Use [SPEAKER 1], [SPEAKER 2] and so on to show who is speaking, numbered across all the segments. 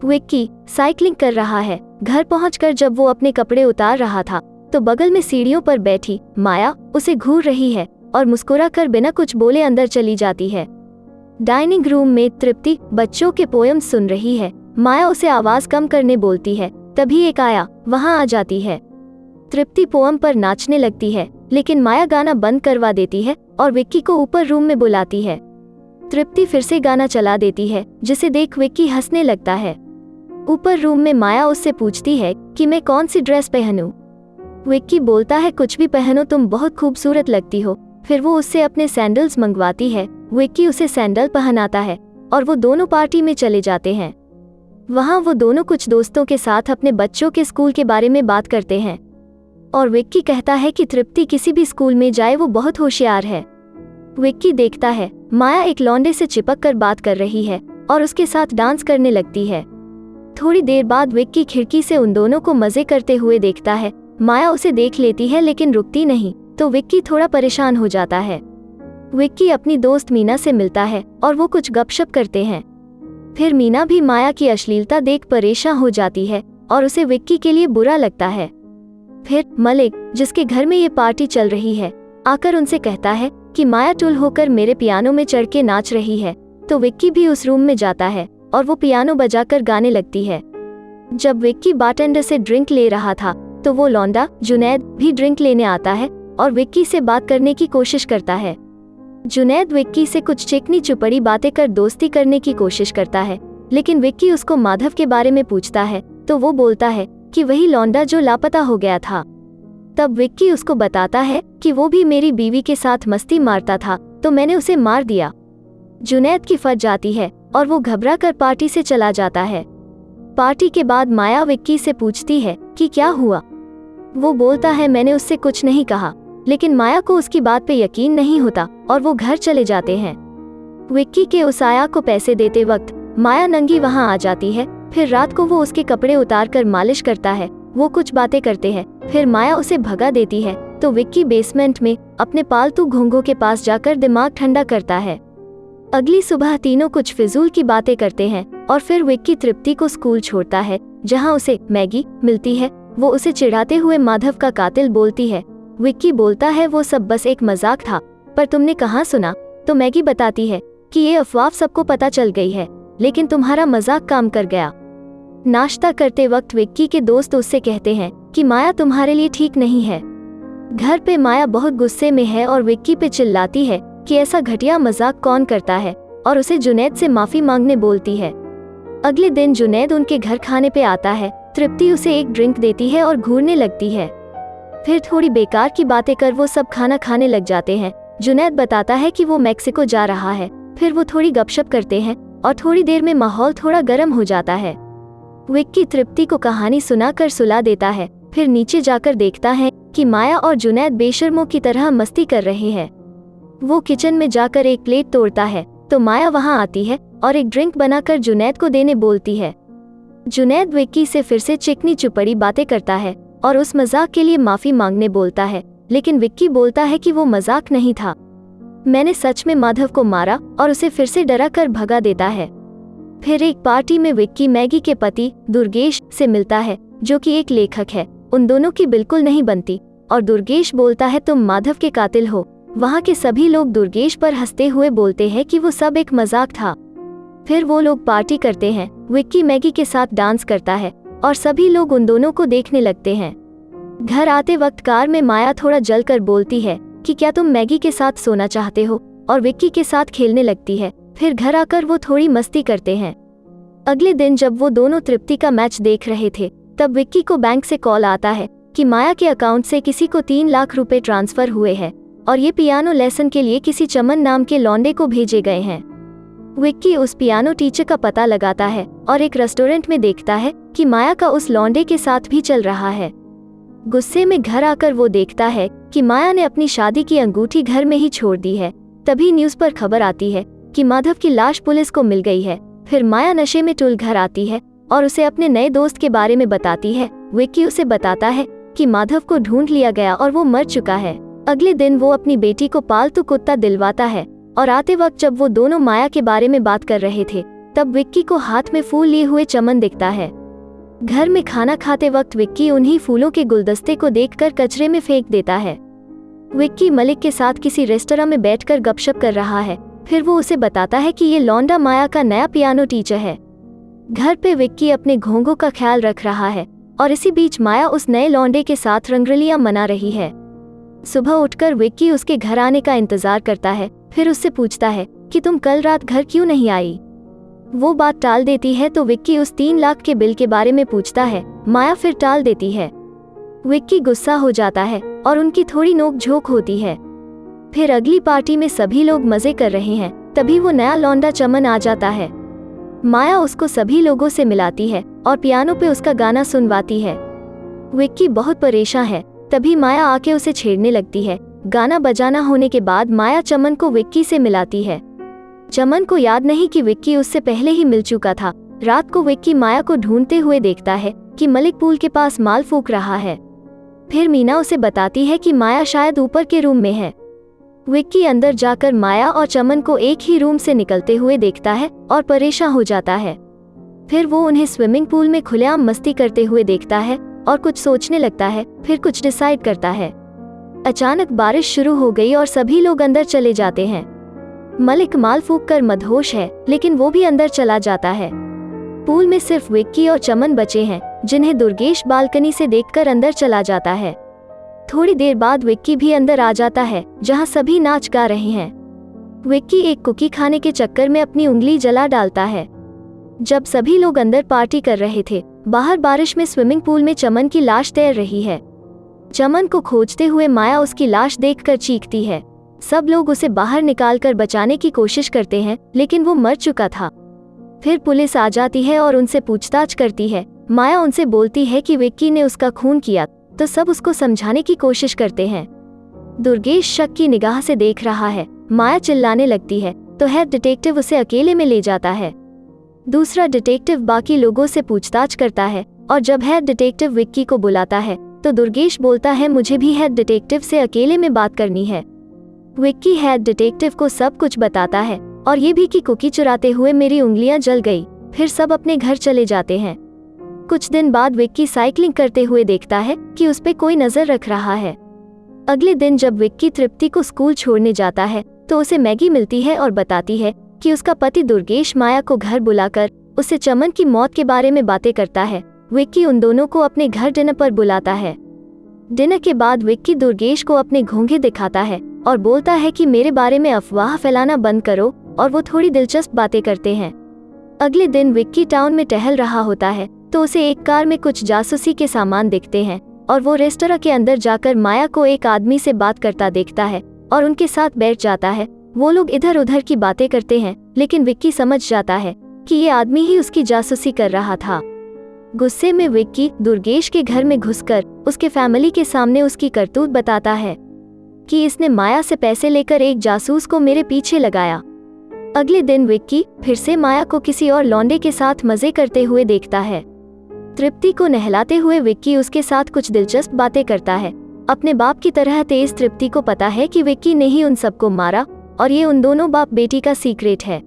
[SPEAKER 1] Vicky cycling कर रहा है। घर पहुंचकर जब वो अपने कपड़े उतार रहा था तो बगल में सीढ़ियों पर बैठी माया उसे घूर रही है और मुस्कुराकर बिना कुछ बोले अंदर चली जाती है। डाइनिंग रूम में तृप्ति बच्चों के पोयम सुन रही है। माया उसे आवाज कम करने बोलती है, तभी एक आया वहां आ जाती है। तृप्ति पोयम पर नाचने लगती है, लेकिन माया गाना बंद करवा देती है और विक्की को ऊपर रूम में बुलाती है। तृप्ति फिर से गाना चला देती है, जिसे देख विक्की हंसने लगता है। ऊपर रूम में माया उससे पूछती है कि मैं कौन सी ड्रेस पहनूं। विक्की बोलता है कुछ भी पहनो, तुम बहुत खूबसूरत लगती हो। फिर वो उससे अपने सैंडल्स मंगवाती है। विक्की उसे सैंडल पहनाता है और वो दोनों पार्टी में चले जाते हैं। वहाँ वो दोनों कुछ दोस्तों के साथ अपने बच्चों के स्कूल के बारे में बात करते हैं और विक्की कहता है कि तृप्ति किसी भी स्कूल में जाए वो बहुत होशियार है। विक्की देखता है माया एक लौंडे से चिपक कर बात कर रही है और उसके साथ डांस करने लगती है। थोड़ी देर बाद विक्की खिड़की से उन दोनों को मजे करते हुए देखता है। माया उसे देख लेती है लेकिन रुकती नहीं, तो विक्की थोड़ा परेशान हो जाता है। विक्की अपनी दोस्त मीना से मिलता है और वो कुछ गपशप करते हैं। फिर मीना भी माया की अश्लीलता देख परेशान हो जाती है और उसे विक्की के लिए बुरा लगता है। फिर मलिक, जिसके घर में ये पार्टी चल रही है, आकर उनसे कहता है कि माया टुल होकर मेरे पियानो में चढ़ के नाच रही है। तो विक्की भी उस रूम में जाता है और वो पियानो बजाकर गाने लगती है। जब विक्की बारटेंडर से ड्रिंक ले रहा था तो वो लौंडा जुनैद भी ड्रिंक लेने आता है और विक्की से बात करने की कोशिश करता है। जुनैद विक्की से कुछ चिकनी चुपड़ी बातें कर दोस्ती करने की कोशिश करता है, लेकिन विक्की उसको माधव के बारे में पूछता है तो वो बोलता है कि वही लौंडा जो लापता हो गया था। तब विक्की उसको बताता है कि वो भी मेरी बीवी के साथ मस्ती मारता था, तो मैंने उसे मार दिया। जुनैद की फट जाती है और वो घबरा कर पार्टी से चला जाता है। पार्टी के बाद माया विक्की से पूछती है कि क्या हुआ। वो बोलता है मैंने उससे कुछ नहीं कहा, लेकिन माया को उसकी बात पे यकीन नहीं होता और वो घर चले जाते हैं। विक्की के उस आया को पैसे देते वक्त माया नंगी वहां आ जाती है। फिर रात को वो उसके कपड़े उतार कर मालिश करता है। वो कुछ बातें करते हैं, फिर माया उसे भगा देती है। तो विक्की बेसमेंट में अपने पालतू घोंघों के पास जाकर दिमाग ठंडा करता है। अगली सुबह तीनों कुछ फिजूल की बातें करते हैं और फिर विक्की तृप्ति को स्कूल छोड़ता है, जहां उसे मैगी मिलती है। वो उसे चिढ़ाते हुए माधव का कातिल बोलती है। विक्की बोलता है वो सब बस एक मजाक था, पर तुमने कहाँ सुना। तो मैगी बताती है कि ये अफवाह सबको पता चल गई है, लेकिन तुम्हारा मजाक काम कर गया। नाश्ता करते वक्त विक्की के दोस्त उससे कहते हैं कि माया तुम्हारे लिए ठीक नहीं है। घर पे माया बहुत गुस्से में है और विक्की पे चिल्लाती है कि ऐसा घटिया मजाक कौन करता है, और उसे जुनैद से माफी मांगने बोलती है। अगले दिन जुनैद उनके घर खाने पे आता है। तृप्ति उसे एक ड्रिंक देती है और घूरने लगती है। फिर थोड़ी बेकार की बातें कर वो सब खाना खाने लग जाते हैं। जुनैद बताता है कि वो मैक्सिको जा रहा है। फिर वो थोड़ी गपशप करते हैं और थोड़ी देर में माहौल थोड़ा गर्म हो जाता है। विक्की तृप्ति को कहानी सुनाकर सुला देता है। फिर नीचे जाकर देखता है कि माया और जुनैद बेशर्मों की तरह मस्ती कर रहे हैं। वो किचन में जाकर एक प्लेट तोड़ता है तो माया वहां आती है और एक ड्रिंक बनाकर जुनैद को देने बोलती है। जुनैद विक्की से फिर से चिकनी चुपड़ी बातें करता है और उस मजाक के लिए माफी मांगने बोलता है, लेकिन विक्की बोलता है कि वो मजाक नहीं था। मैंने सच में माधव को मारा और उसे फिर से डरा कर भगा देता है। फिर एक पार्टी में विक्की मैगी के पति दुर्गेश से मिलता है, जो कि एक लेखक है। उन दोनों की बिल्कुल नहीं बनती और दुर्गेश बोलता है तुम माधव के कातिल हो। वहाँ के सभी लोग दुर्गेश पर हंसते हुए बोलते हैं कि वो सब एक मजाक था। फिर वो लोग पार्टी करते हैं। विक्की मैगी के साथ डांस करता है और सभी लोग उन दोनों को देखने लगते हैं। घर आते वक्त कार में माया थोड़ा जलकर बोलती है कि क्या तुम मैगी के साथ सोना चाहते हो, और विक्की के साथ खेलने लगती है। फिर घर आकर वो थोड़ी मस्ती करते हैं। अगले दिन जब वो दोनों तृप्ति का मैच देख रहे थे, तब विक्की को बैंक से कॉल आता है कि माया के अकाउंट से किसी को 3 लाख रुपए ट्रांसफर हुए हैं और ये पियानो लेसन के लिए किसी चमन नाम के लौंडे को भेजे गए हैं। विक्की उस पियानो टीचर का पता लगाता है और एक रेस्टोरेंट में देखता है कि माया का उस लौंडे के साथ भी चल रहा है। गुस्से में घर आकर वो देखता है कि माया ने अपनी शादी की अंगूठी घर में ही छोड़ दी है। तभी न्यूज़ पर खबर आती है कि माधव की लाश पुलिस को मिल गई है। फिर माया नशे में टुल घर आती है और उसे अपने नए दोस्त के बारे में बताती है। विक्की उसे बताता है कि माधव को ढूंढ लिया गया और वो मर चुका है। अगले दिन वो अपनी बेटी को पालतू कुत्ता दिलवाता है और आते वक्त जब वो दोनों माया के बारे में बात कर रहे थे, तब विक्की को हाथ में फूल लिए हुए चमन दिखता है। घर में खाना खाते वक्त विक्की उन्हीं फूलों के गुलदस्ते को देखकर कचरे में फेंक देता है। विक्की मलिक के साथ किसी रेस्तरां में बैठकर गपशप कर रहा है। फिर वो उसे बताता है कि ये लौंडा माया का नया पियानो टीचर है। घर पे विक्की अपने घोंघों का ख्याल रख रहा है और इसी बीच माया उस नए लौंडे के साथ रंगरलियां मना रही है। सुबह उठकर विक्की उसके घर आने का इंतजार करता है। फिर उससे पूछता है कि तुम कल रात घर क्यों नहीं आई। वो बात टाल देती है तो विक्की उस 3 लाख के बिल के बारे में पूछता है। माया फिर टाल देती है। विक्की गुस्सा हो जाता है और उनकी थोड़ी नोक-झोंक होती है। फिर अगली पार्टी में सभी लोग मजे कर रहे हैं, तभी वो नया लौंडा चमन आ जाता है। माया उसको सभी लोगों से मिलाती है और पियानो पे उसका गाना सुनवाती है। विक्की बहुत परेशान है, तभी माया आके उसे छेड़ने लगती है। गाना बजाना होने के बाद माया चमन को विक्की से मिलाती है। चमन को याद नहीं कि विक्की उससे पहले ही मिल चुका था। रात को विक्की माया को ढूंढते हुए देखता है कि मलिक पूल के पास माल फूंक रहा है। फिर मीना उसे बताती है कि माया शायद ऊपर के रूम में है। विक्की अंदर जाकर माया और चमन को एक ही रूम से निकलते हुए देखता है और परेशान हो जाता है। फिर वो उन्हें स्विमिंग पूल में खुलेआम मस्ती करते हुए देखता है और कुछ सोचने लगता है। फिर कुछ डिसाइड करता है। अचानक बारिश शुरू हो गई और सभी लोग अंदर चले जाते हैं। मलिक माल फूंक कर मदहोश है, लेकिन वो भी अंदर चला जाता है। पूल में सिर्फ विक्की और चमन बचे हैं, जिन्हें दुर्गेश बालकनी से देखकर अंदर चला जाता है। थोड़ी देर बाद विक्की भी अंदर आ जाता है, जहां सभी नाच गा रहे हैं। विक्की एक कुकी खाने के चक्कर में अपनी उंगली जला डालता है। जब सभी लोग अंदर पार्टी कर रहे थे, बाहर बारिश में स्विमिंग पूल में चमन की लाश तैर रही है। चमन को खोजते हुए माया उसकी लाश देखकर चीखती है। सब लोग उसे बाहर निकालकर बचाने की कोशिश करते हैं, लेकिन वो मर चुका था। फिर पुलिस आ जाती है और उनसे पूछताछ करती है। माया उनसे बोलती है कि विक्की ने उसका खून किया, तो सब उसको समझाने की कोशिश करते हैं। दुर्गेश शक की निगाह से देख रहा है। माया चिल्लाने लगती है तो हेड डिटेक्टिव उसे अकेले में ले जाता है। दूसरा डिटेक्टिव बाकी लोगों से पूछताछ करता है और जब हेड डिटेक्टिव विक्की को बुलाता है तो दुर्गेश बोलता है, मुझे भी हेड डिटेक्टिव से अकेले में बात करनी है। विक्की हेड डिटेक्टिव को सब कुछ बताता है और ये भी कि कुकी चुराते हुए मेरी उंगलियां जल गई। फिर सब अपने घर चले जाते हैं। कुछ दिन बाद विक्की साइकिलिंग करते हुए देखता है कि उस पे कोई नजर रख रहा है। अगले दिन जब विक्की तृप्ति को स्कूल छोड़ने जाता है तो उसे मैगी मिलती है और बताती है कि उसका पति दुर्गेश माया को घर बुलाकर उससे चमन की मौत के बारे में बातें करता है। विक्की उन दोनों को अपने घर डिनर पर बुलाता है। डिनर के बाद विक्की दुर्गेश को अपने घोंघे दिखाता है और बोलता है कि मेरे बारे में अफवाह फैलाना बंद करो, और वो थोड़ी दिलचस्प बातें करते हैं। अगले दिन विक्की टाउन में टहल रहा होता है तो उसे एक कार में कुछ जासूसी के सामान दिखते हैं और वो रेस्तरां के अंदर जाकर माया को एक आदमी से बात करता देखता है और उनके साथ बैठ जाता है। वो लोग इधर उधर की बातें करते हैं, लेकिन विक्की समझ जाता है कि ये आदमी ही उसकी जासूसी कर रहा था। गुस्से में विक्की दुर्गेश के घर में घुसकर उसके फैमिली के सामने उसकी करतूत बताता है कि इसने माया से पैसे लेकर एक जासूस को मेरे पीछे लगाया। अगले दिन विक्की फिर से माया को किसी और लौंडे के साथ मजे करते हुए देखता है। तृप्ति को नहलाते हुए विक्की उसके साथ कुछ दिलचस्प बातें करता है। अपने बाप की तरह तेज तृप्ति को पता है कि विक्की ने ही उन सबको मारा और ये उन दोनों बाप बेटी का सीक्रेट है।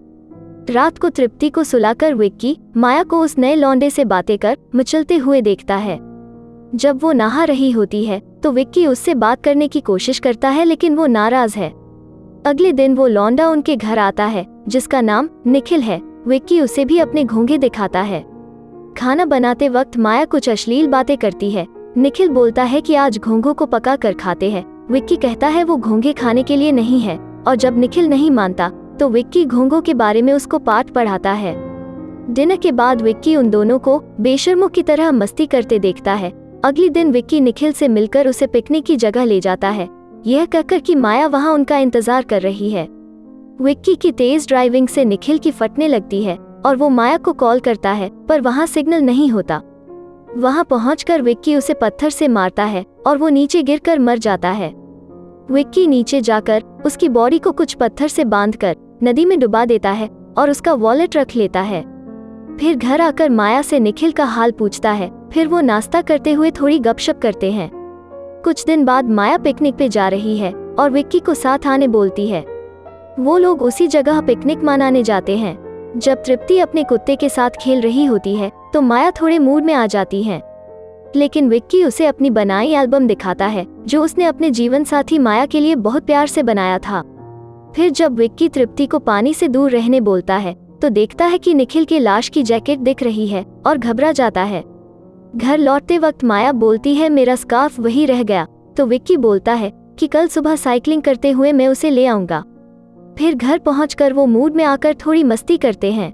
[SPEAKER 1] रात को तृप्ति को सुलाकर विक्की माया को उस नए लौंडे से बातें कर मचलते हुए देखता है। जब वो नहा रही होती है तो विक्की उससे बात करने की कोशिश करता है, लेकिन वो नाराज है। अगले दिन वो लौंडा उनके घर आता है जिसका नाम निखिल है। विक्की उसे भी अपने घोंघे दिखाता है। खाना बनाते वक्त माया कुछ अश्लील बातें करती है। निखिल बोलता है कि आज घोंघों को पका कर खाते हैं। विक्की कहता है वो घोंघे खाने के लिए नहीं है, और जब निखिल नहीं मानता तो विक्की घोंघों के बारे में उसको पाठ पढ़ाता है। डिनर के बाद विक्की उन दोनों को बेशर्मों की तरह मस्ती करते देखता है। अगले दिन विक्की निखिल से मिलकर उसे पिकनिक की जगह ले जाता है, यह कहकर कि माया वहां उनका इंतजार कर रही है। विक्की की तेज ड्राइविंग से निखिल की फटने लगती है और वो माया को कॉल करता है, पर वहां सिग्नल नहीं होता। वहां पहुंचकर विक्की उसे पत्थर से मारता है और वो नीचे गिरकर मर जाता है। विक्की नीचे जाकर उसकी बॉडी को कुछ पत्थर से बांधकर नदी में डुबा देता है और उसका वॉलेट रख लेता है। फिर घर आकर माया से निखिल का हाल पूछता है। फिर वो नाश्ता करते हुए थोड़ी गपशप करते हैं। कुछ दिन बाद माया पिकनिक पे जा रही है और विक्की को साथ आने बोलती है। वो लोग उसी जगह पिकनिक मनाने जाते हैं। जब तृप्ति अपने कुत्ते के साथ खेल रही होती है तो माया थोड़े मूड में आ जाती है, लेकिन विक्की उसे अपनी बनाई एल्बम दिखाता है जो उसने अपने जीवन साथी माया के लिए बहुत प्यार से बनाया था। फिर जब विक्की तृप्ति को पानी से दूर रहने बोलता है तो देखता है कि निखिल की लाश की जैकेट दिख रही है और घबरा जाता है। घर लौटते वक्त माया बोलती है मेरा स्कार्फ वही रह गया, तो विक्की बोलता है कि कल सुबह साइकिलिंग करते हुए मैं उसे ले आऊंगा। फिर घर पहुंचकर वो मूड में आकर थोड़ी मस्ती करते हैं।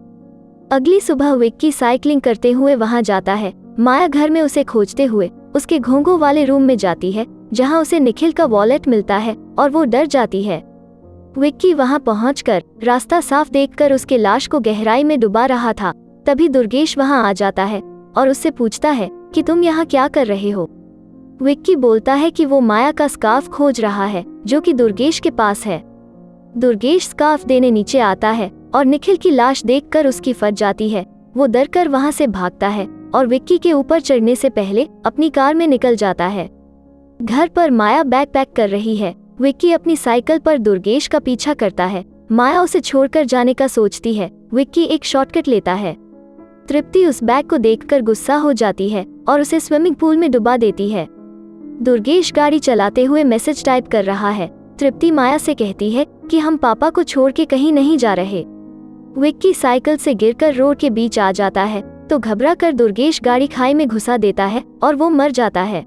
[SPEAKER 1] अगली सुबह विक्की साइकिलिंग करते हुए वहां जाता है। माया घर में उसे खोजते हुए उसके घोंघों वाले रूम में जाती है जहां उसे निखिल का वॉलेट मिलता है और वो डर जाती है। विक्की वहां पहुंचकर रास्ता साफ देखकर उसके लाश को गहराई में डुबा रहा था। तभी दुर्गेश वहां आ जाता है और उससे पूछता है कि तुम यहाँ क्या कर रहे हो। विक्की बोलता है कि वो माया का स्कार्फ खोज रहा है जो कि दुर्गेश के पास है। दुर्गेश स्कार्फ देने नीचे आता है और निखिल की लाश देखकर उसकी फट जाती है। वो डर कर वहां से भागता है और विक्की के ऊपर चढ़ने से पहले अपनी कार में निकल जाता है। घर पर माया बैग पैक कर रही है। विक्की अपनी साइकिल पर दुर्गेश का पीछा करता है। माया उसे छोड़कर जाने का सोचती है। विक्की एक शॉर्टकट लेता है। तृप्ति उस बैग को देखकर गुस्सा हो जाती है और उसे स्विमिंग पूल में डुबा देती है। दुर्गेश गाड़ी चलाते हुए मैसेज टाइप कर रहा है। तृप्ति माया से कहती है कि हम पापा को छोड़ के कहीं नहीं जा रहे। विक्की साइकिल से गिरकर रोड के बीच आ जाता है तो घबरा कर दुर्गेश गाड़ी खाई में घुसा देता है और वो मर जाता है।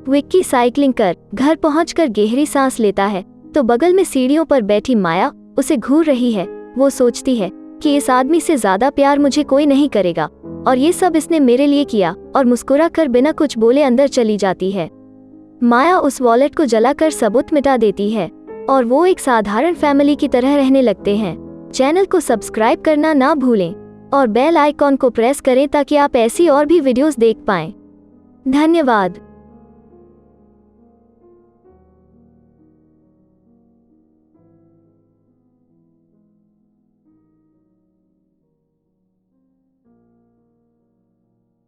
[SPEAKER 1] विक्की साइकिलिंग कर घर पहुंचकर गहरी सांस लेता है तो बगल में सीढ़ियों पर बैठी माया उसे घूर रही है। वो सोचती है कि इस आदमी से ज्यादा प्यार मुझे कोई नहीं करेगा और ये सब इसने मेरे लिए किया, और मुस्कुरा कर बिना कुछ बोले अंदर चली जाती है। माया उस वॉलेट को जलाकर सबूत मिटा देती है और वो एक साधारण फैमिली की तरह रहने लगते हैं। चैनल को सब्सक्राइब करना ना भूलें और बेल आइकॉन को प्रेस करें ताकि आप ऐसी और भी वीडियोस देख पाएं। धन्यवाद।